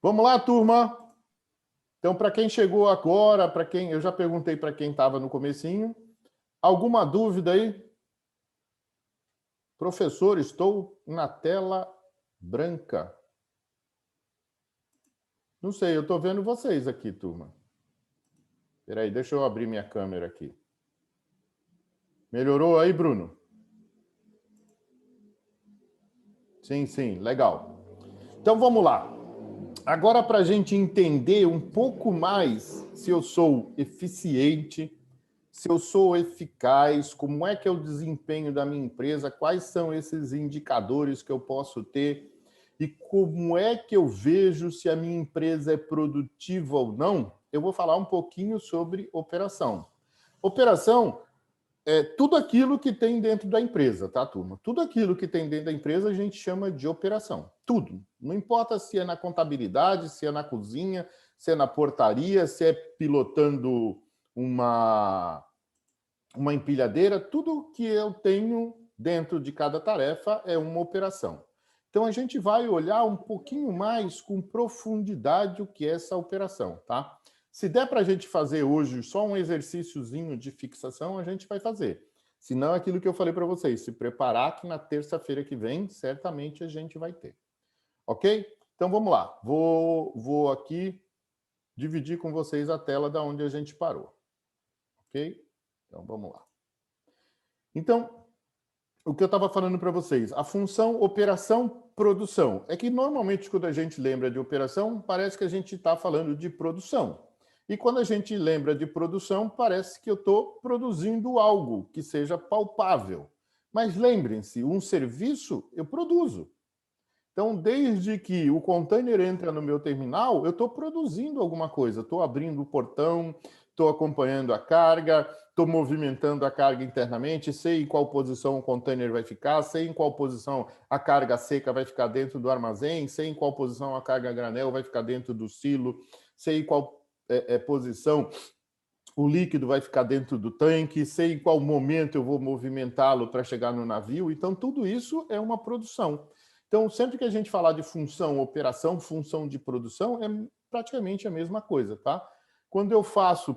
Vamos lá, turma? Então, para quem chegou agora, para quem eu já perguntei para quem estava no comecinho, alguma dúvida aí? Professor, estou na tela branca. Não sei, eu estou vendo vocês aqui, turma. Espera aí, deixa eu abrir minha câmera aqui. Melhorou aí, Bruno? Sim, sim, legal. Então, vamos lá. Agora, para a gente entender um pouco mais se eu sou eficiente, se eu sou eficaz, como é que é o desempenho da minha empresa, quais são esses indicadores que eu posso ter e como é que eu vejo se a minha empresa é produtiva ou não, eu vou falar um pouquinho sobre operação. Operação é tudo aquilo que tem dentro da empresa, tá, turma? Tudo aquilo que tem dentro da empresa a gente chama de operação. Tudo. Não importa se é na contabilidade, se é na cozinha, se é na portaria, se é pilotando uma empilhadeira, tudo que eu tenho dentro de cada tarefa é uma operação. Então, a gente vai olhar um pouquinho mais com profundidade o que é essa operação, tá? Se der para a gente fazer hoje só um exercíciozinho de fixação, a gente vai fazer. Se não, aquilo que eu falei para vocês, se preparar que na terça-feira que vem, certamente a gente vai ter. Ok? Então, vamos lá. Vou aqui dividir com vocês a tela da onde a gente parou. Ok? Então, vamos lá. Então, o que eu estava falando para vocês, a função operação-produção. É que normalmente quando a gente lembra de operação, parece que a gente está falando de produção. E quando a gente lembra de produção, parece que eu estou produzindo algo que seja palpável. Mas lembrem-se, um serviço eu produzo. Então, desde que o container entra no meu terminal, eu estou produzindo alguma coisa. Estou abrindo o portão, estou acompanhando a carga, estou movimentando a carga internamente, sei em qual posição o container vai ficar, sei em qual posição a carga seca vai ficar dentro do armazém, sei em qual posição a carga granel vai ficar dentro do silo, sei em qual posição o líquido vai ficar dentro do tanque, sei em qual momento eu vou movimentá-lo para chegar no navio. Então, tudo isso é uma produção. Então, sempre que a gente falar de função, operação, função de produção, é praticamente a mesma coisa, tá? Quando eu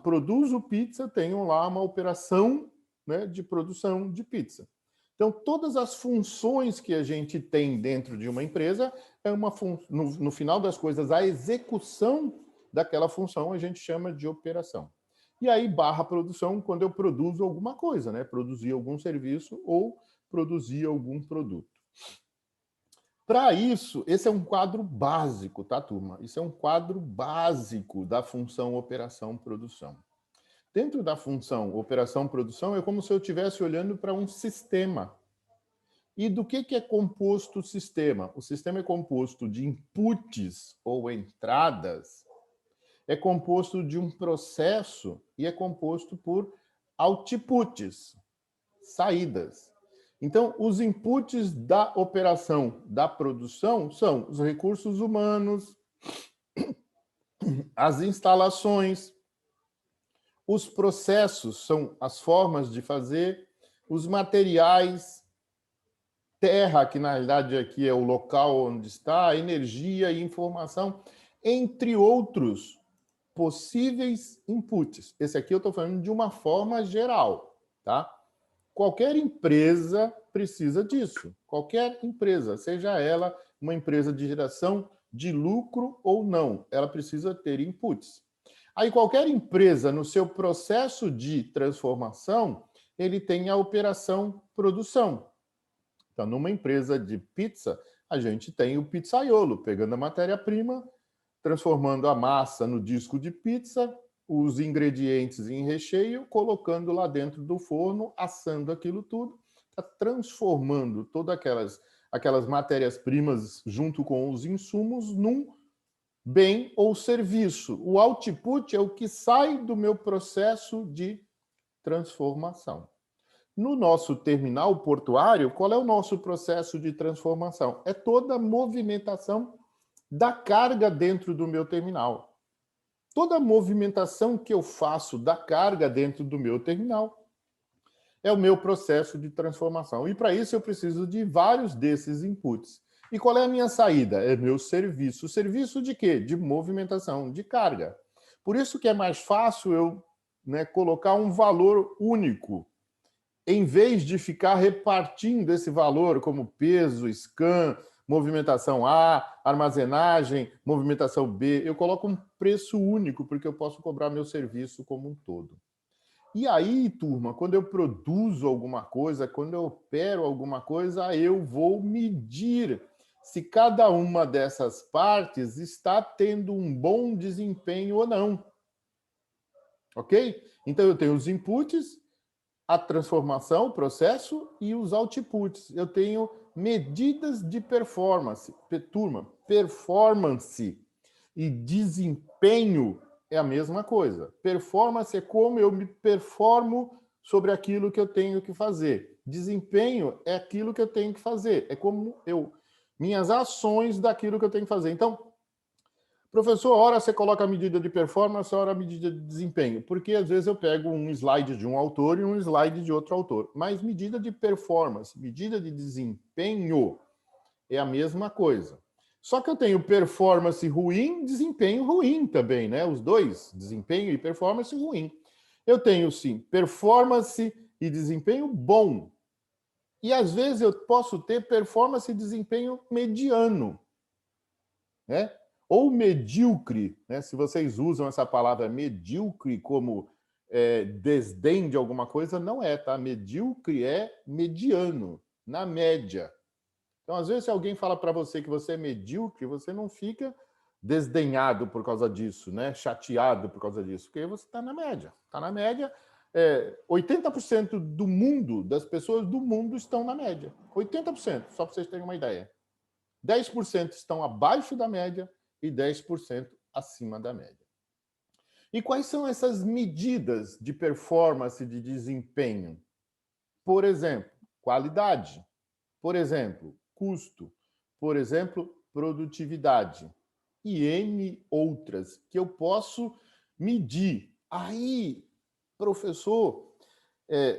produzo pizza, tenho lá uma operação, né, de produção de pizza. Então, todas as funções que a gente tem dentro de uma empresa, no final das coisas, a execução daquela função a gente chama de operação. E aí, barra produção, quando eu produzo alguma coisa, né? Produzir algum serviço ou produzir algum produto. Para isso, esse é um quadro básico, tá, turma? Isso é um quadro básico da função operação-produção. Dentro da função operação-produção, é como se eu estivesse olhando para um sistema. E do que é composto o sistema? O sistema é composto de inputs ou entradas, é composto de um processo e é composto por outputs, saídas. Então, os inputs da operação da produção são os recursos humanos, as instalações, os processos são as formas de fazer, os materiais, terra, que na realidade aqui é o local onde está, energia e informação, entre outros possíveis inputs. Esse aqui eu estou falando de uma forma geral, tá? Qualquer empresa precisa disso. Qualquer empresa, seja ela uma empresa de geração de lucro ou não, ela precisa ter inputs. Aí qualquer empresa, no seu processo de transformação, ele tem a operação produção. Então, numa empresa de pizza, a gente tem o pizzaiolo, pegando a matéria-prima, transformando a massa no disco de pizza, os ingredientes em recheio, colocando lá dentro do forno, assando aquilo tudo, tá transformando todas aquelas matérias-primas junto com os insumos num bem ou serviço. O output é o que sai do meu processo de transformação. No nosso terminal portuário, qual é o nosso processo de transformação? É toda a movimentação da carga dentro do meu terminal. Toda a movimentação que eu faço da carga dentro do meu terminal é o meu processo de transformação. E para isso eu preciso de vários desses inputs. E qual é a minha saída? É meu serviço. Serviço de quê? De movimentação, de carga. Por isso que é mais fácil eu, né, colocar um valor único, em vez de ficar repartindo esse valor como peso, scan, movimentação A, armazenagem, movimentação B. Eu coloco um preço único, porque eu posso cobrar meu serviço como um todo. E aí, turma, quando eu produzo alguma coisa, quando eu opero alguma coisa, eu vou medir se cada uma dessas partes está tendo um bom desempenho ou não. Ok? Então, eu tenho os inputs, a transformação, o processo e os outputs. Eu tenho medidas de performance. Turma, performance e desempenho é a mesma coisa. Performance é como eu me performo sobre aquilo que eu tenho que fazer. Desempenho é aquilo que eu tenho que fazer. É como minhas ações daquilo que eu tenho que fazer. Então, professor, hora você coloca a medida de performance, hora a medida de desempenho. Porque às vezes eu pego um slide de um autor e um slide de outro autor. Mas medida de performance, medida de desempenho é a mesma coisa. Só que eu tenho performance ruim, desempenho ruim também, né? Os dois, desempenho e performance ruim. Eu tenho, sim, performance e desempenho bom. E às vezes eu posso ter performance e desempenho mediano, né? Ou medíocre, né? Se vocês usam essa palavra medíocre como desdém de alguma coisa, não é, tá? Medíocre é mediano, na média. Então, às vezes, se alguém fala para você que você é medíocre, você não fica desdenhado por causa disso, né? Chateado por causa disso, porque você está na média. Está na média. 80% do mundo, das pessoas do mundo estão na média. 80%, só para vocês terem uma ideia. 10% estão abaixo da média e 10% acima da média. E quais são essas medidas de performance, de desempenho? Por exemplo, qualidade. Por exemplo, custo. Por exemplo, produtividade. E N outras que eu posso medir. Aí, professor,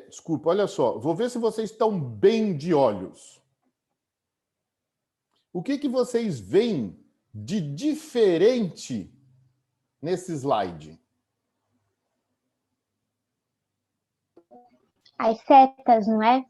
desculpa, olha só, vou ver se vocês estão bem de olhos. O que vocês veem de diferente nesse slide? As setas, não é?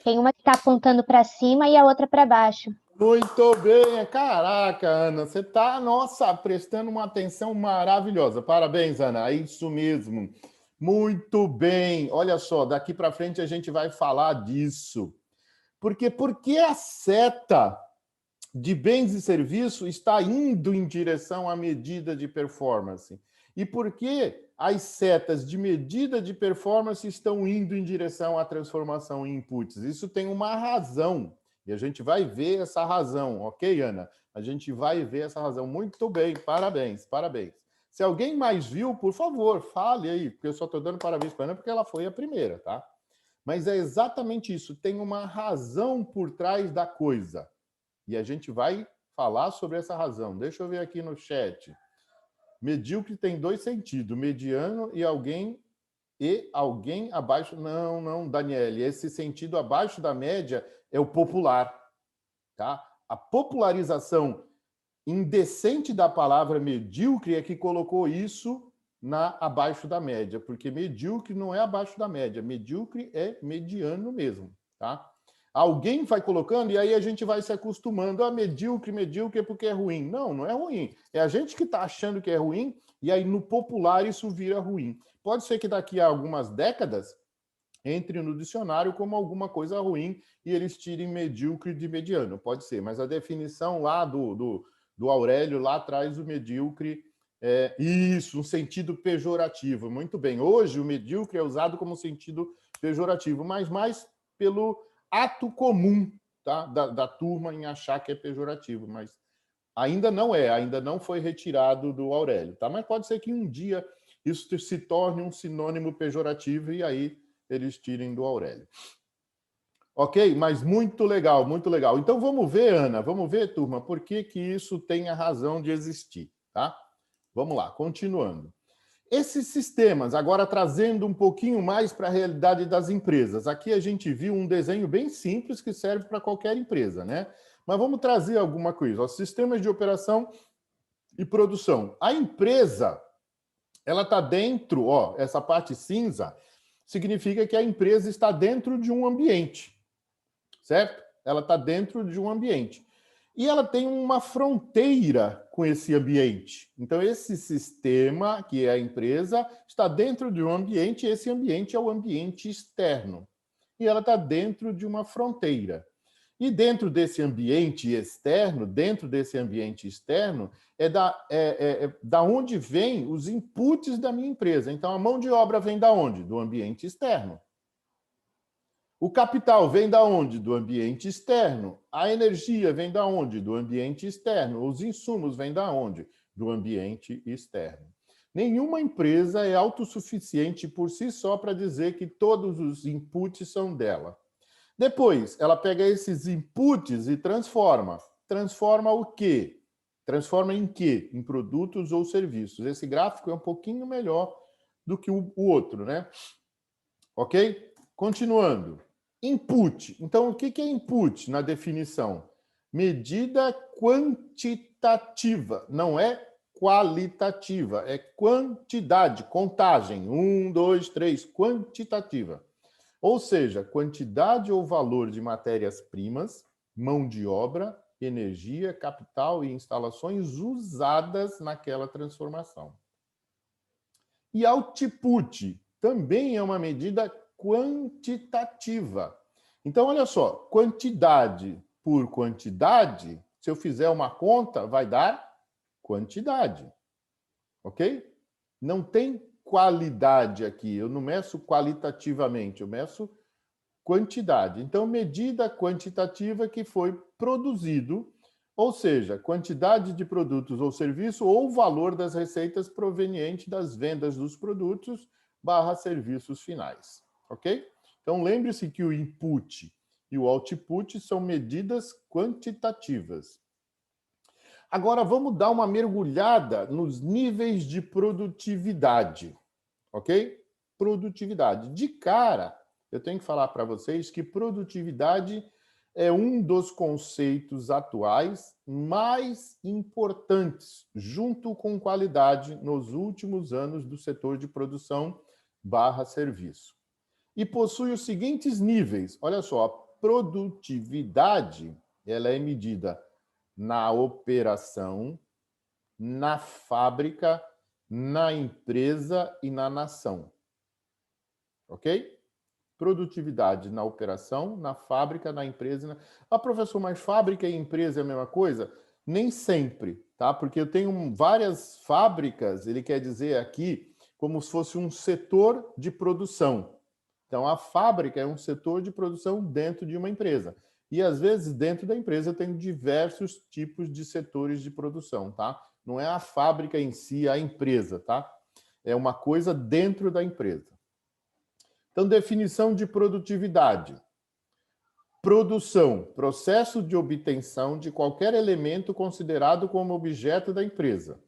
Tem uma que está apontando para cima e a outra para baixo. Muito bem. Caraca, Ana, você está, nossa, prestando uma atenção maravilhosa. Parabéns, Ana. É isso mesmo. Muito bem. Olha só, daqui para frente a gente vai falar disso. Por que a seta de bens e serviços está indo em direção à medida de performance? E por que as setas de medida de performance estão indo em direção à transformação em inputs? Isso tem uma razão. E a gente vai ver essa razão, ok, Ana? A gente vai ver essa razão. Muito bem, parabéns, parabéns. Se alguém mais viu, por favor, fale aí, porque eu só estou dando parabéns para a Ana porque ela foi a primeira, tá? Mas é exatamente isso, tem uma razão por trás da coisa. E a gente vai falar sobre essa razão. Deixa eu ver aqui no chat. Medíocre tem dois sentidos, mediano e alguém abaixo. Não, Daniele, esse sentido abaixo da média é o popular, tá? A popularização indecente da palavra medíocre é que colocou isso abaixo da média, porque medíocre não é abaixo da média, medíocre é mediano mesmo, tá? Alguém vai colocando e aí a gente vai se acostumando a medíocre porque é ruim. Não, não é ruim. É a gente que está achando que é ruim e aí no popular isso vira ruim. Pode ser que daqui a algumas décadas entre no dicionário como alguma coisa ruim e eles tirem medíocre de mediano. Pode ser, mas a definição lá do Aurélio, lá atrás, o medíocre isso, um sentido pejorativo. Muito bem. Hoje o medíocre é usado como sentido pejorativo, mas mais pelo ato comum, tá? da turma em achar que é pejorativo, mas ainda não foi retirado do Aurélio, tá? Mas pode ser que um dia isso se torne um sinônimo pejorativo e aí eles tirem do Aurélio. Ok? Mas muito legal, muito legal. Então vamos ver, Ana, vamos ver, turma, por que isso tem a razão de existir, tá? Vamos lá, continuando. Esses sistemas, agora trazendo um pouquinho mais para a realidade das empresas. Aqui a gente viu um desenho bem simples que serve para qualquer empresa, né? Mas vamos trazer alguma coisa. Ó, sistemas de operação e produção. A empresa, ela está dentro, ó, essa parte cinza, significa que a empresa está dentro de um ambiente, certo? Ela está dentro de um ambiente. E ela tem uma fronteira com esse ambiente. Então, esse sistema, que é a empresa, está dentro de um ambiente, e esse ambiente é o ambiente externo. E ela está dentro de uma fronteira. E dentro desse ambiente externo, é da onde vêm os inputs da minha empresa. Então, a mão de obra vem da onde? Do ambiente externo. O capital vem da onde? Do ambiente externo. A energia vem da onde? Do ambiente externo. Os insumos vêm da onde? Do ambiente externo. Nenhuma empresa é autossuficiente por si só para dizer que todos os inputs são dela. Depois, ela pega esses inputs e transforma. Transforma o quê? Transforma em quê? Em produtos ou serviços. Esse gráfico é um pouquinho melhor do que o outro, né? Ok? Continuando. Input. Então, o que é input na definição? Medida quantitativa, não é qualitativa, é quantidade, contagem. 1, 2, 3, quantitativa. Ou seja, quantidade ou valor de matérias-primas, mão de obra, energia, capital e instalações usadas naquela transformação. E output também é uma medida quantitativa. Então, olha só, quantidade por quantidade, se eu fizer uma conta, vai dar quantidade. Ok? Não tem qualidade aqui, eu não meço qualitativamente, eu meço quantidade. Então, medida quantitativa que foi produzido, ou seja, quantidade de produtos ou serviço ou valor das receitas proveniente das vendas dos produtos / serviços finais. Ok? Então, lembre-se que o input e o output são medidas quantitativas. Agora, vamos dar uma mergulhada nos níveis de produtividade. Ok? Produtividade. De cara, eu tenho que falar para vocês que produtividade é um dos conceitos atuais mais importantes, junto com qualidade, nos últimos anos do setor de produção / serviço. E possui os seguintes níveis. Olha só, a produtividade, ela é medida na operação, na fábrica, na empresa e na nação. Ok? Produtividade na operação, na fábrica, na empresa. Ah, professor, mas fábrica e empresa é a mesma coisa? Nem sempre, tá? Porque eu tenho várias fábricas, ele quer dizer aqui como se fosse um setor de produção. Então, a fábrica é um setor de produção dentro de uma empresa. E, às vezes, dentro da empresa, eu tenho diversos tipos de setores de produção, tá? Não é a fábrica em si, a empresa, tá? É uma coisa dentro da empresa. Então, definição de produtividade. Produção, processo de obtenção de qualquer elemento considerado como objeto da empresa.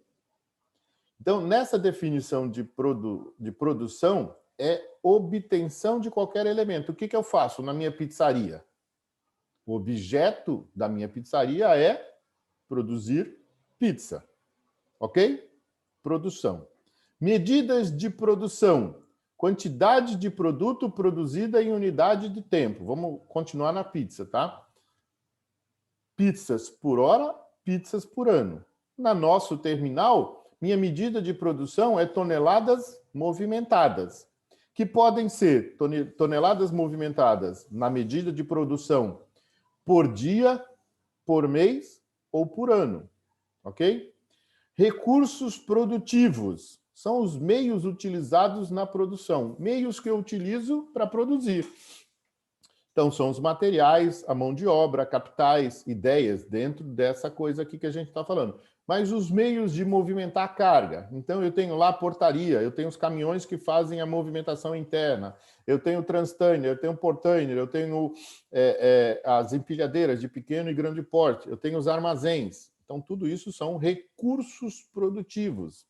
Então, nessa definição de produção, é obtenção de qualquer elemento. O que eu faço na minha pizzaria? O objeto da minha pizzaria é produzir pizza. Ok? Produção. Medidas de produção. Quantidade de produto produzida em unidade de tempo. Vamos continuar na pizza, tá? Pizzas por hora, pizzas por ano. Na nosso terminal, minha medida de produção é toneladas movimentadas, que podem ser toneladas movimentadas na medida de produção por dia, por mês ou por ano. Ok? Recursos produtivos são os meios utilizados na produção, meios que eu utilizo para produzir. Então, são os materiais, a mão de obra, capitais, ideias, dentro dessa coisa aqui que a gente está falando. Mas os meios de movimentar a carga. Então, eu tenho lá a portaria, eu tenho os caminhões que fazem a movimentação interna, eu tenho o transtainer, eu tenho o portainer, eu tenho as empilhadeiras de pequeno e grande porte, eu tenho os armazéns. Então, tudo isso são recursos produtivos.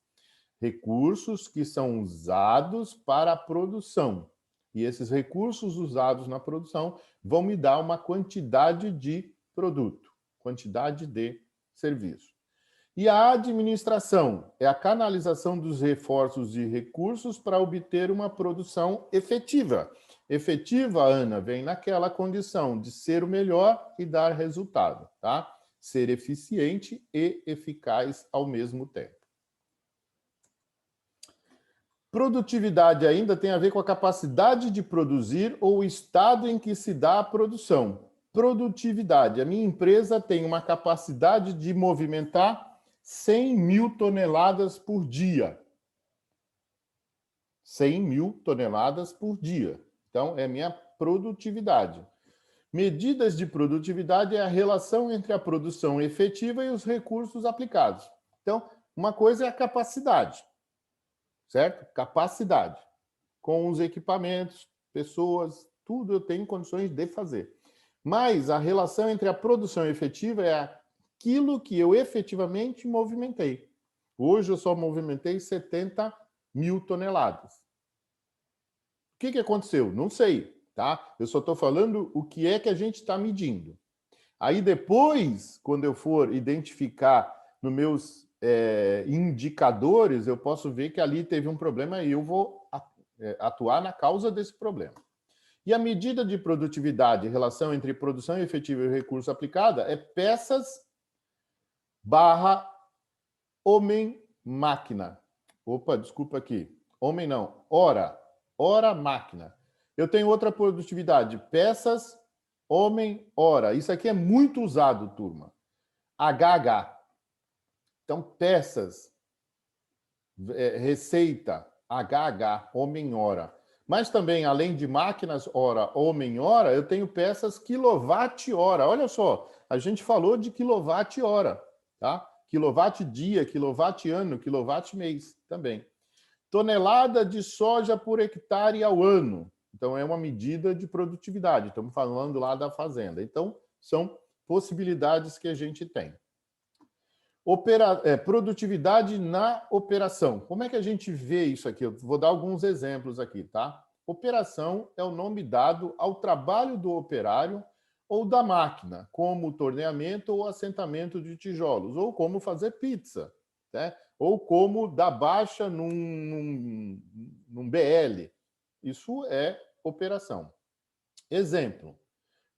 Recursos que são usados para a produção. E esses recursos usados na produção vão me dar uma quantidade de produto. quantidade de serviço. E a administração é a canalização dos reforços e recursos para obter uma produção efetiva. Efetiva, Ana, vem naquela condição de ser o melhor e dar resultado, tá? Ser eficiente e eficaz ao mesmo tempo. Produtividade ainda tem a ver com a capacidade de produzir ou o estado em que se dá a produção. Produtividade. A minha empresa tem uma capacidade de movimentar 100 mil toneladas por dia. 100 mil toneladas por dia. Então, é a minha produtividade. Medidas de produtividade é a relação entre a produção efetiva e os recursos aplicados. Então, uma coisa é a capacidade, certo? Capacidade. Com os equipamentos, pessoas, tudo eu tenho condições de fazer. Mas a relação entre a produção efetiva é aquilo que eu efetivamente movimentei. Hoje eu só movimentei 70 mil toneladas. O que aconteceu? Não sei, tá? Eu só estou falando o que é que a gente está medindo. Aí depois, quando eu for identificar nos meus indicadores, eu posso ver que ali teve um problema e eu vou atuar na causa desse problema. E a medida de produtividade, relação entre produção efetiva e recurso aplicada, é peças barra homem-máquina. Opa, desculpa aqui. Homem não, hora. Hora-máquina. Eu tenho outra produtividade, peças, homem, hora. Isso aqui é muito usado, turma. HH. Então, peças, receita, HH, homem, hora. Mas também, além de máquinas, hora, homem, hora, eu tenho peças quilowatt-hora. Olha só, a gente falou de quilowatt-hora, tá? Quilowatt-dia, quilowatt-ano, quilowatt-mês também. Tonelada de soja por hectare ao ano. Então, é uma medida de produtividade. Estamos falando lá da fazenda. Então, são possibilidades que a gente tem. Produtividade na operação. Como é que a gente vê isso aqui? Eu vou dar alguns exemplos aqui, tá? Operação é o nome dado ao trabalho do operário ou da máquina, como torneamento ou assentamento de tijolos, ou como fazer pizza, né? Ou como dar baixa num BL. Isso é operação. Exemplo,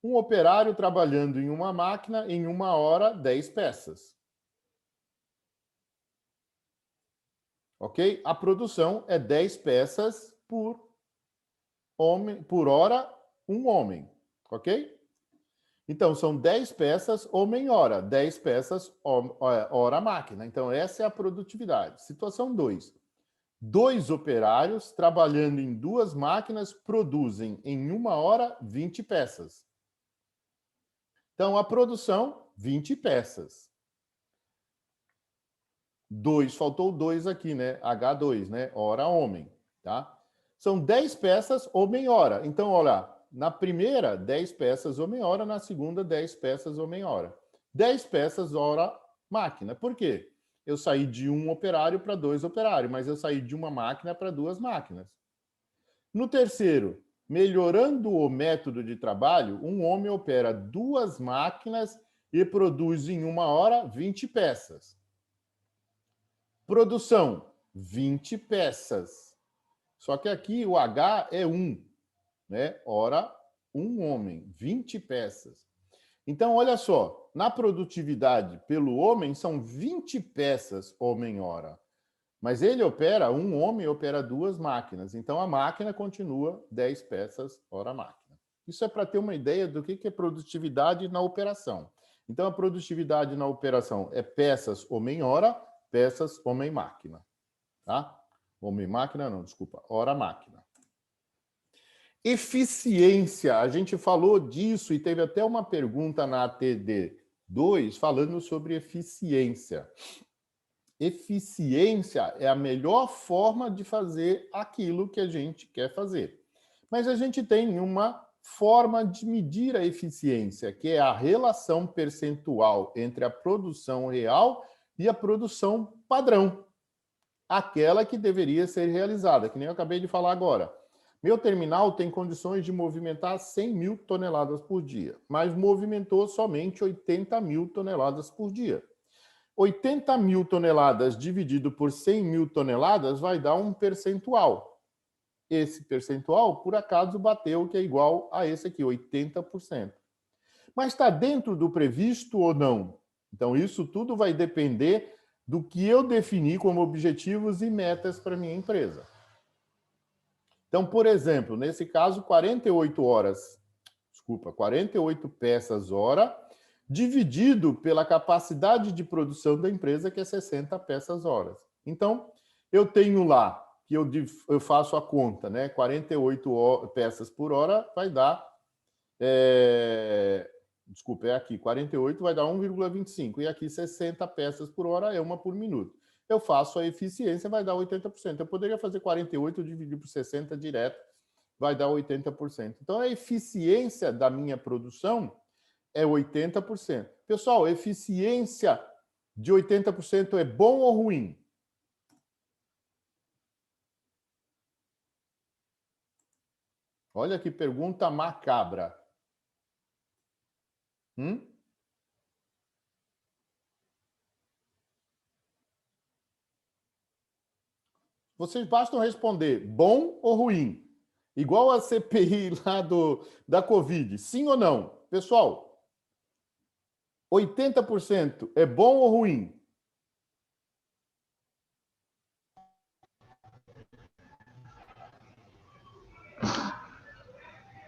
um operário trabalhando em uma máquina, em 1 hora, 10 peças. Ok? A produção é 10 peças por hora, um homem. Ok? Então, são 10 peças homem-hora, 10 peças hora-máquina. Então, essa é a produtividade. Situação 2. 2 operários trabalhando em 2 máquinas produzem em 1 hora 20 peças. Então, a produção, 20 peças. 2, faltou 2 aqui, né? H2, né? Hora-homem, tá? São 10 peças homem-hora. Então, olha, na primeira, 10 peças homem-hora, na segunda, 10 peças homem-hora. 10 peças hora-máquina. Por quê? Eu saí de 1 operário para 2 operários, mas eu saí de uma máquina para 2 máquinas. No terceiro, melhorando o método de trabalho, um homem opera 2 máquinas e produz em 1 hora 20 peças. Produção, 20 peças. Só que aqui o H é 1, né? Hora, um homem, 20 peças. Então, olha só, na produtividade pelo homem são 20 peças homem-hora. Mas ele opera, um homem opera 2 máquinas. Então, a máquina continua 10 peças hora-máquina. Isso é para ter uma ideia do que é produtividade na operação. Então, a produtividade na operação é peças homem-hora, peças homem-máquina. Tá? Homem-máquina não, desculpa, hora-máquina. Eficiência, a gente falou disso e teve até uma pergunta na ATD2 falando sobre eficiência. Eficiência é a melhor forma de fazer aquilo que a gente quer fazer. Mas a gente tem uma forma de medir a eficiência, que é a relação percentual entre a produção real e a produção padrão, aquela que deveria ser realizada, que nem eu acabei de falar agora. Meu terminal tem condições de movimentar 100 mil toneladas por dia, mas movimentou somente 80 mil toneladas por dia. 80 mil toneladas dividido por 100 mil toneladas vai dar um percentual. Esse percentual, por acaso, bateu, que é igual a esse aqui, 80%. Mas está dentro do previsto ou não? Então, isso tudo vai depender do que eu defini como objetivos e metas para minha empresa. Então, por exemplo, nesse caso, 48 peças hora, dividido pela capacidade de produção da empresa, que é 60 peças horas. Então, eu tenho lá, que eu faço a conta, né? 48 peças por hora vai dar... Desculpa, é aqui, 48 vai dar 1,25. E aqui 60 peças por hora é uma por minuto. Eu faço a eficiência, vai dar 80%. Eu poderia fazer 48 dividido por 60 direto, vai dar 80%. Então, a eficiência da minha produção é 80%. Pessoal, eficiência de 80% é bom ou ruim? Olha que pergunta macabra. Vocês bastam responder bom ou ruim. Igual a CPI lá da Covid. Sim ou não? Pessoal, 80% é bom ou ruim?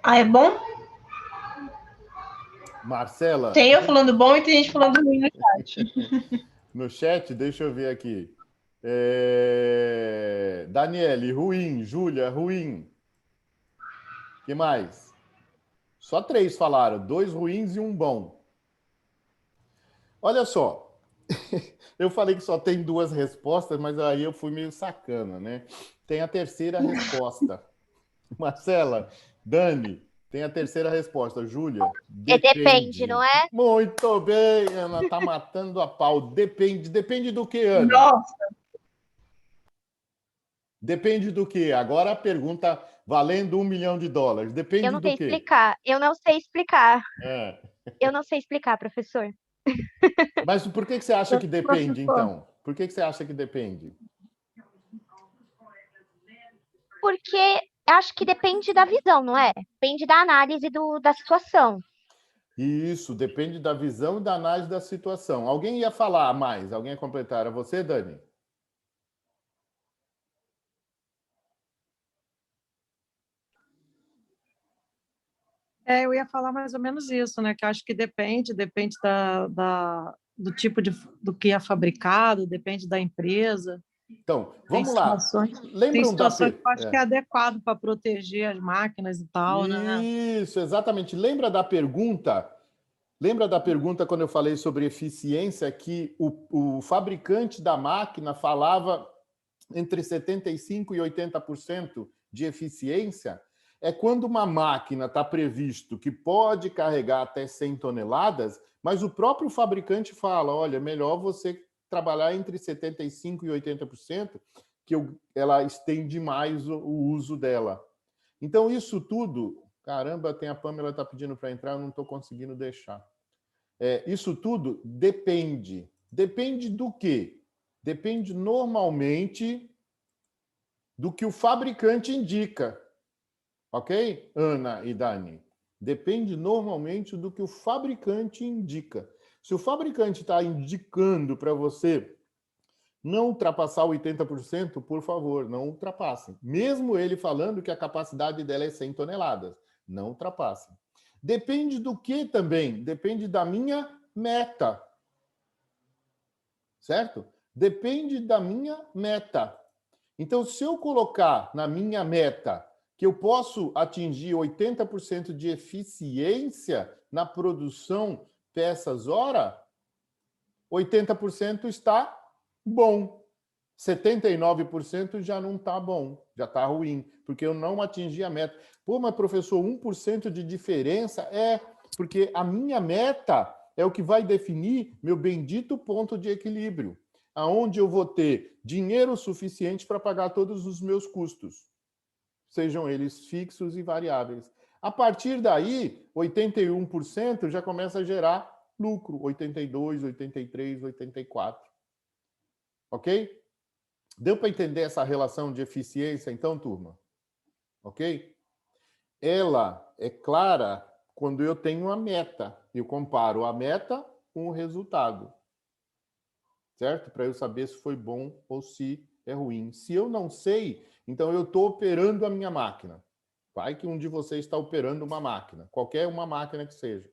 É bom? Marcela? Tem eu falando bom e tem gente falando ruim no chat. No chat, deixa eu ver aqui. Daniele, ruim. Júlia, ruim. Que mais? Só 3 falaram. 2 ruins e 1 bom. Olha só. Eu falei que só tem 2 respostas, mas aí eu fui meio sacana, né? Tem a terceira resposta. Marcela, Dani, tem a terceira resposta. Júlia, Depende, não é? Muito bem, Ana, tá matando a pau. Depende. Depende do que, Ana? Nossa! Depende do que? Agora a pergunta valendo $1 milhão. Depende Eu não do sei quê? explicar. Eu não sei explicar. É. Eu não sei explicar, professor. Mas por que você acha que depende, Professor. então? Por que você acha que depende? Porque acho que depende da visão, não é? Depende da análise da situação. Isso, depende da visão e da análise da situação. Alguém ia falar mais? Alguém ia completar? Era você, Dani? Eu ia falar mais ou menos isso, né? Que acho que depende do tipo do que é fabricado, depende da empresa. Então, Tem vamos lá. situações Lembram da... que eu acho que é adequado para proteger as máquinas e tal, né? Isso, exatamente. Lembra da pergunta? Lembra da pergunta quando eu falei sobre eficiência, que o fabricante da máquina falava entre 75% e 80% de eficiência? É quando uma máquina está previsto que pode carregar até 100 toneladas, mas o próprio fabricante fala, olha, melhor você trabalhar entre 75% e 80%, que ela estende mais o uso dela. Então, isso tudo... Caramba, tem a Pamela está pedindo para entrar, eu não estou conseguindo deixar. Isso tudo depende. Depende do quê? Depende normalmente do que o fabricante indica. Ok, Ana e Dani? Depende normalmente do que o fabricante indica. Se o fabricante está indicando para você não ultrapassar 80%, por favor, não ultrapassem. Mesmo ele falando que a capacidade dela é 100 toneladas. Não ultrapassem. Depende do que também? Depende da minha meta. Certo? Depende da minha meta. Então, se eu colocar na minha meta que eu posso atingir 80% de eficiência na produção peças hora, 80% está bom. 79% já não está bom, já está ruim, porque eu não atingi a meta. Pô, mas professor, 1% de diferença porque a minha meta é o que vai definir meu bendito ponto de equilíbrio, aonde eu vou ter dinheiro suficiente para pagar todos os meus custos. sejam eles fixos e variáveis. A partir daí, 81% já começa a gerar lucro, 82, 83, 84. Ok? Deu para entender essa relação de eficiência, então, turma? Ok? Ela é clara quando eu tenho uma meta. Eu comparo a meta com o resultado. Certo? Para eu saber se foi bom ou se é ruim. Se eu não sei, então eu estou operando a minha máquina. Vai que um de vocês está operando uma máquina, qualquer uma máquina que seja.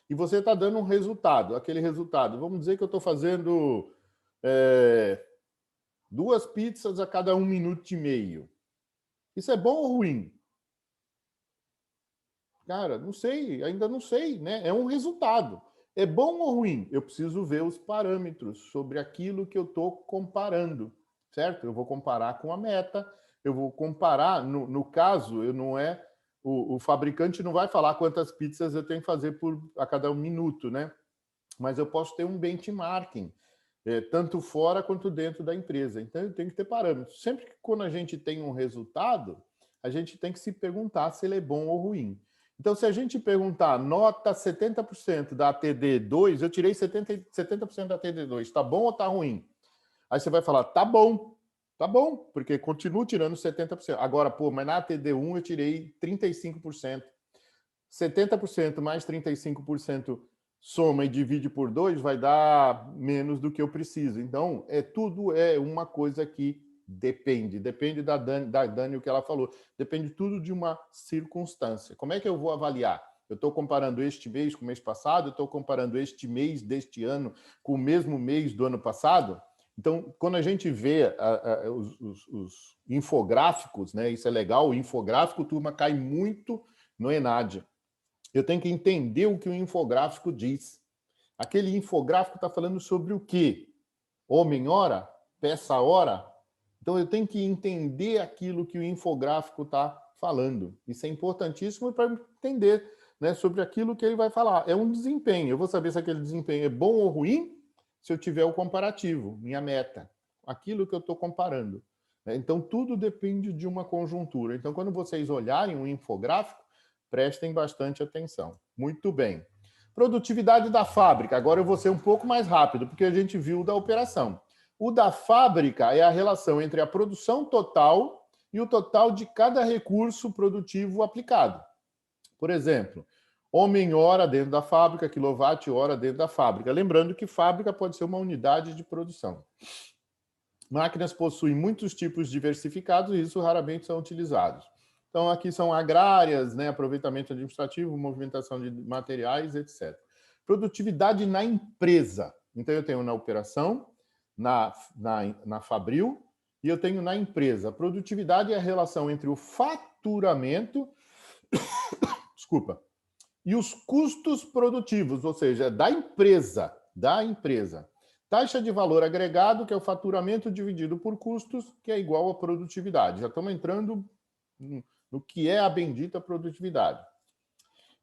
E você está dando um resultado, aquele resultado. Vamos dizer que eu estou fazendo 2 pizzas a cada 1 minuto e meio. Isso é bom ou ruim? Cara, não sei, ainda não sei, né? É um resultado. É bom ou ruim? Eu preciso ver os parâmetros sobre aquilo que eu estou comparando, certo? Eu vou comparar com a meta, eu vou comparar, no caso, eu não é o fabricante não vai falar quantas pizzas eu tenho que fazer a cada 1 minuto, né? Mas eu posso ter um benchmarking, tanto fora quanto dentro da empresa. Então, eu tenho que ter parâmetros. Sempre que quando a gente tem um resultado, a gente tem que se perguntar se ele é bom ou ruim. Então, se a gente perguntar nota 70% da ATD2, eu tirei 70% da ATD2, está bom ou está ruim? Aí você vai falar, tá bom, porque continuo tirando 70%. Agora, mas na ATD1 eu tirei 35%. 70% mais 35% soma e divide por 2 vai dar menos do que eu preciso. Então, tudo é uma coisa que depende da Dani, o que ela falou. Depende tudo de uma circunstância. Como é que eu vou avaliar? Eu estou comparando este mês com o mês passado, eu estou comparando este mês deste ano com o mesmo mês do ano passado. Então, quando a gente vê os infográficos, né, isso é legal, o infográfico, turma, cai muito no ENAD. Eu tenho que entender o que o infográfico diz. Aquele infográfico está falando sobre o quê? Homem-hora? Peça-hora? Então, eu tenho que entender aquilo que o infográfico está falando. Isso é importantíssimo para entender, né, sobre aquilo que ele vai falar. É um desempenho. Eu vou saber se aquele desempenho é bom ou ruim se eu tiver o comparativo, minha meta, aquilo que eu estou comparando. Então, tudo depende de uma conjuntura. Então, quando vocês olharem um infográfico, prestem bastante atenção. Muito bem. Produtividade da fábrica. Agora eu vou ser um pouco mais rápido, porque a gente viu o da operação. O da fábrica é a relação entre a produção total e o total de cada recurso produtivo aplicado. Por exemplo, homem-hora dentro da fábrica, quilowatt-hora dentro da fábrica. Lembrando que fábrica pode ser uma unidade de produção. Máquinas possuem muitos tipos diversificados e isso raramente são utilizados. Então, aqui são agrárias, né, aproveitamento administrativo, movimentação de materiais, etc. Produtividade na empresa. Então, eu tenho na operação, na Fabril, e eu tenho na empresa. Produtividade é a relação entre o faturamento e os custos produtivos, ou seja, da empresa. Taxa de valor agregado, que é o faturamento dividido por custos, que é igual a produtividade. Já estamos entrando no que é a bendita produtividade.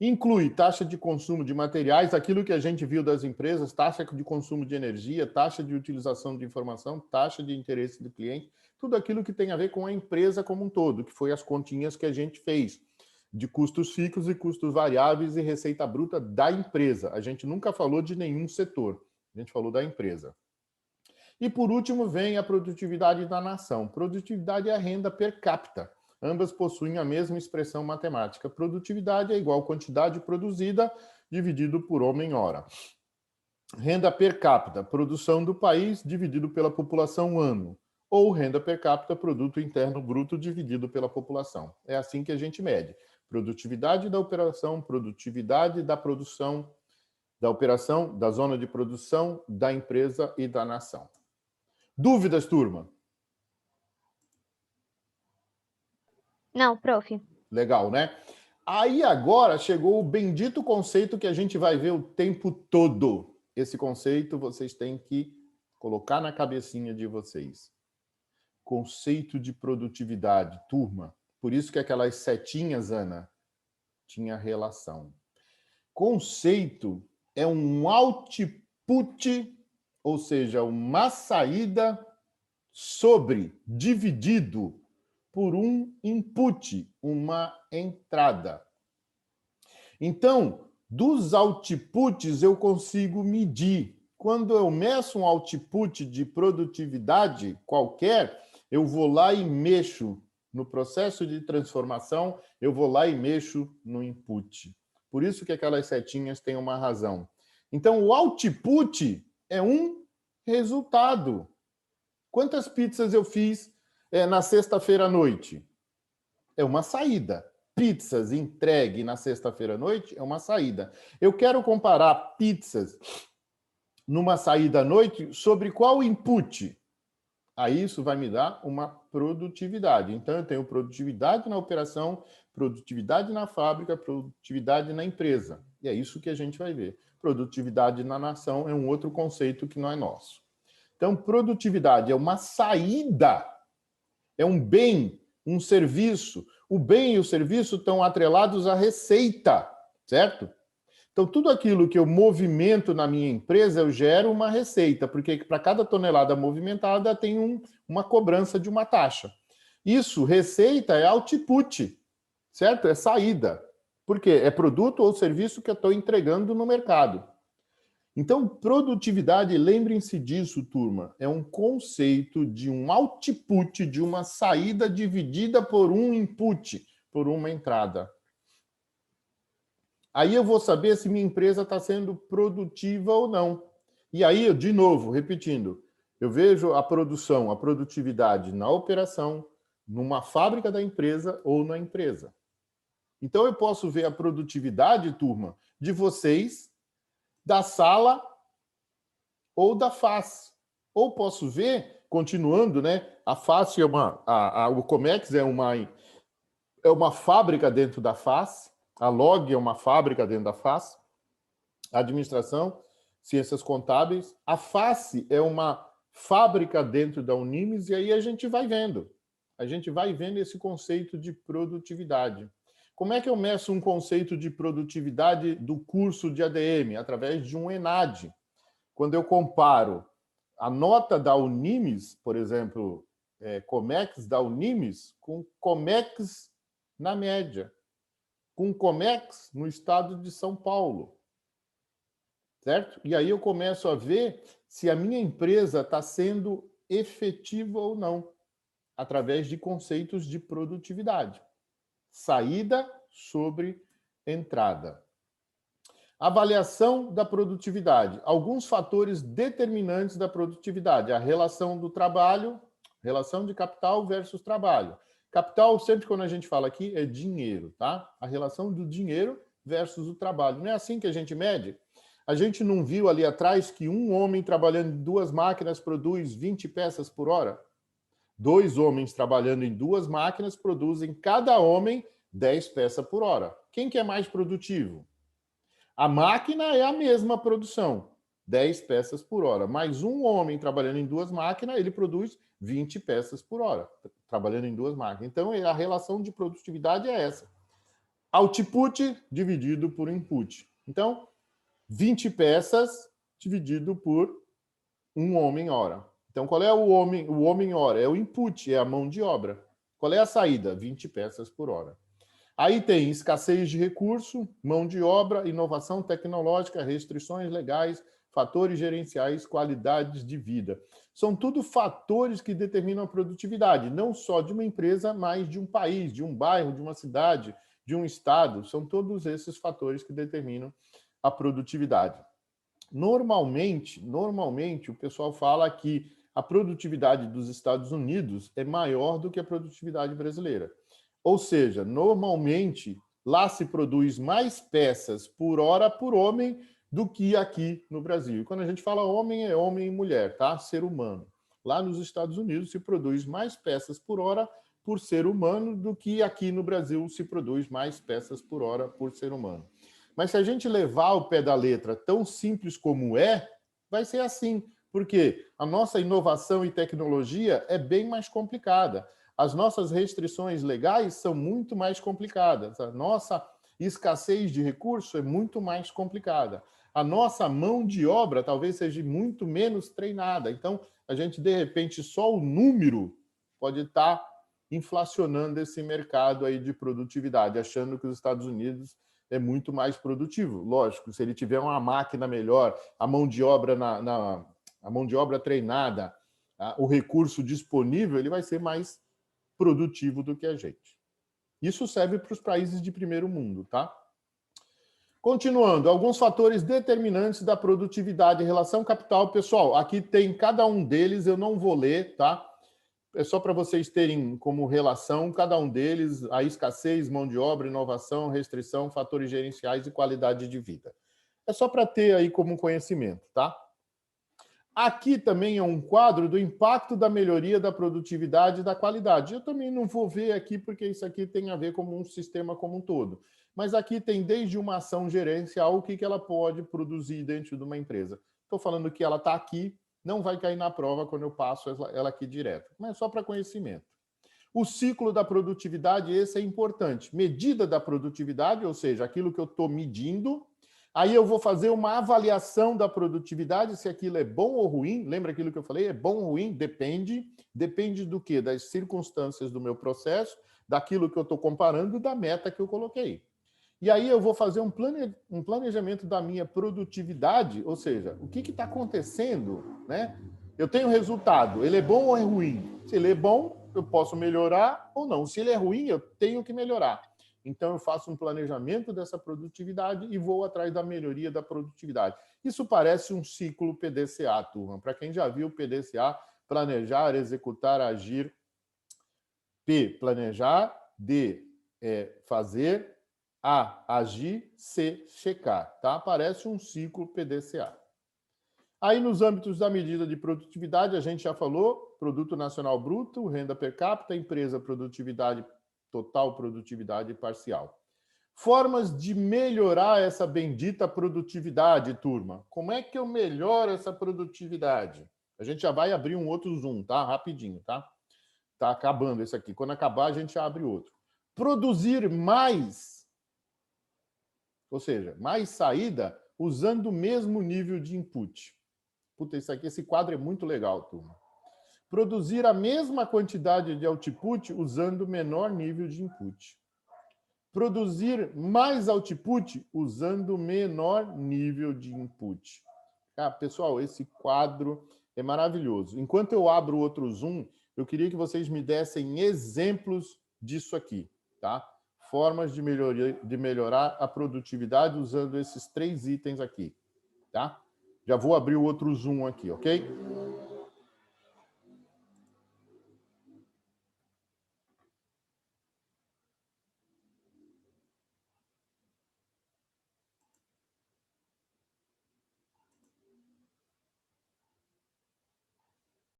Inclui taxa de consumo de materiais, aquilo que a gente viu das empresas, taxa de consumo de energia, taxa de utilização de informação, taxa de interesse do cliente, tudo aquilo que tem a ver com a empresa como um todo, que foi as continhas que a gente fez, de custos fixos e custos variáveis e receita bruta da empresa. A gente nunca falou de nenhum setor, a gente falou da empresa. E, por último, vem a produtividade da nação. Produtividade é a renda per capita. Ambas possuem a mesma expressão matemática. Produtividade é igual a quantidade produzida dividido por homem-hora. Renda per capita, produção do país dividido pela população ano. Ou renda per capita, produto interno bruto dividido pela população. É assim que a gente mede. Produtividade da operação, produtividade da produção, da operação, da zona de produção, da empresa e da nação. Dúvidas, turma? Não, prof. Legal, né? Aí agora chegou o bendito conceito que a gente vai ver o tempo todo. Esse conceito vocês têm que colocar na cabecinha de vocês. Conceito de produtividade, turma. Por isso que aquelas setinhas, Ana, tinha relação. Conceito é um output, ou seja, uma saída sobre, dividido por um input, uma entrada. Então, dos outputs eu consigo medir. Quando eu meço um output de produtividade qualquer, eu vou lá e mexo no processo de transformação, eu vou lá e mexo no input. Por isso que aquelas setinhas têm uma razão. Então, o output é um resultado. Quantas pizzas eu fiz na sexta-feira à noite? É uma saída. Pizzas entregue na sexta-feira à noite é uma saída. Eu quero comparar pizzas numa saída à noite sobre qual input? Aí isso vai me dar uma produtividade. Então, eu tenho produtividade na operação, produtividade na fábrica, produtividade na empresa. E é isso que a gente vai ver. Produtividade na nação é um outro conceito que não é nosso. Então, produtividade é uma saída, é um bem, um serviço. O bem e o serviço estão atrelados à receita, certo? Então, tudo aquilo que eu movimento na minha empresa, eu gero uma receita, porque para cada tonelada movimentada tem uma cobrança de uma taxa. Isso, receita, é output, certo? É saída. Por quê? É produto ou serviço que eu estou entregando no mercado. Então, produtividade, lembrem-se disso, turma, é um conceito de um output, de uma saída dividida por um input, por uma entrada. Aí eu vou saber se minha empresa está sendo produtiva ou não. E aí, de novo, repetindo, eu vejo a produção, a produtividade na operação, numa fábrica da empresa ou na empresa. Então, eu posso ver a produtividade, turma, de vocês, da sala ou da face. Ou posso ver, continuando, né? A face é o Comex é uma fábrica dentro da face, a Log é uma fábrica dentro da face, a administração, ciências contábeis, a face é uma fábrica dentro da Unimes, e aí a gente vai vendo esse conceito de produtividade. Como é que eu meço um conceito de produtividade do curso de ADM? Através de um ENAD. Quando eu comparo a nota da Unimes, por exemplo, Comex da Unimes, com Comex na média, com Comex no estado de São Paulo, certo? E aí eu começo a ver se a minha empresa está sendo efetiva ou não, através de conceitos de produtividade. Saída sobre entrada. Avaliação da produtividade. Alguns fatores determinantes da produtividade. A relação do trabalho, relação de capital versus trabalho. Capital, sempre quando a gente fala aqui, é dinheiro, tá? A relação do dinheiro versus o trabalho. Não é assim que a gente mede? A gente não viu ali atrás que um homem trabalhando em 2 máquinas produz 20 peças por hora? 2 homens trabalhando em 2 máquinas produzem, cada homem, 10 peças por hora. Quem que é mais produtivo? A máquina é a mesma produção, 10 peças por hora. Mas um homem trabalhando em 2 máquinas, ele produz 20 peças por hora, trabalhando em 2 máquinas. Então, a relação de produtividade é essa. Output dividido por input. Então, 20 peças dividido por um homem-hora. Então, qual é o homem-hora? É o input, é a mão de obra. Qual é a saída? 20 peças por hora. Aí tem escassez de recurso, mão de obra, inovação tecnológica, restrições legais, fatores gerenciais, qualidades de vida. São tudo fatores que determinam a produtividade, não só de uma empresa, mas de um país, de um bairro, de uma cidade, de um estado. São todos esses fatores que determinam a produtividade. Normalmente, o pessoal fala que a produtividade dos Estados Unidos é maior do que a produtividade brasileira. Ou seja, normalmente, lá se produz mais peças por hora por homem do que aqui no Brasil. E quando a gente fala homem, é homem e mulher, tá? Ser humano. Lá nos Estados Unidos se produz mais peças por hora por ser humano do que aqui no Brasil se produz mais peças por hora por ser humano. Mas se a gente levar ao pé da letra tão simples como é, vai ser assim, porque a nossa inovação e tecnologia é bem mais complicada. As nossas restrições legais são muito mais complicadas. A nossa escassez de recurso é muito mais complicada. A nossa mão de obra talvez seja muito menos treinada. Então, a gente, de repente, só o número pode estar inflacionando esse mercado aí de produtividade, achando que os Estados Unidos é muito mais produtivo. Lógico, se ele tiver uma máquina melhor, a mão de obra a mão de obra treinada, o recurso disponível, ele vai ser mais produtivo do que a gente. Isso serve para os países de primeiro mundo, tá? Continuando, alguns fatores determinantes da produtividade em relação ao capital. Pessoal, aqui tem cada um deles, eu não vou ler, tá? É só para vocês terem como relação cada um deles, a escassez, mão de obra, inovação, restrição, fatores gerenciais e qualidade de vida. É só para ter aí como conhecimento, tá? Aqui também é um quadro do impacto da melhoria da produtividade e da qualidade. Eu também não vou ver aqui, porque isso aqui tem a ver com um sistema como um todo. Mas aqui tem desde uma ação gerencial, o que ela pode produzir dentro de uma empresa. Estou falando que ela está aqui, não vai cair na prova quando eu passo ela aqui direto, mas é só para conhecimento. O ciclo da produtividade, esse é importante. Medida da produtividade, ou seja, aquilo que eu estou medindo. Aí eu vou fazer uma avaliação da produtividade, se aquilo é bom ou ruim. Lembra aquilo que eu falei? É bom ou ruim? Depende. Depende do quê? Das circunstâncias do meu processo, daquilo que eu estou comparando, da meta que eu coloquei. E aí eu vou fazer um planejamento da minha produtividade, ou seja, o que está acontecendo, né? Eu tenho resultado, ele é bom ou é ruim? Se ele é bom, eu posso melhorar ou não. Se ele é ruim, eu tenho que melhorar. Então, eu faço um planejamento dessa produtividade e vou atrás da melhoria da produtividade. Isso parece um ciclo PDCA, turma. Para quem já viu o PDCA, planejar, executar, agir. P, planejar. D, fazer. A, agir. C, checar. Tá? Parece um ciclo PDCA. Aí, nos âmbitos da medida de produtividade, a gente já falou, Produto Nacional Bruto, renda per capita, empresa, produtividade total, produtividade parcial. Formas de melhorar essa bendita produtividade, turma. Como é que eu melhoro essa produtividade? A gente já vai abrir um outro Zoom, tá? Rapidinho, tá? Tá acabando esse aqui. Quando acabar, a gente abre outro. Produzir mais, ou seja, mais saída usando o mesmo nível de input. Puta, esse quadro é muito legal, turma. Produzir a mesma quantidade de output usando menor nível de input. Produzir mais output usando menor nível de input. Pessoal, esse quadro é maravilhoso. Enquanto eu abro outro Zoom, eu queria que vocês me dessem exemplos disso aqui, tá? Formas de melhorar a produtividade usando esses 3 itens aqui, tá? Já vou abrir o outro Zoom aqui, ok?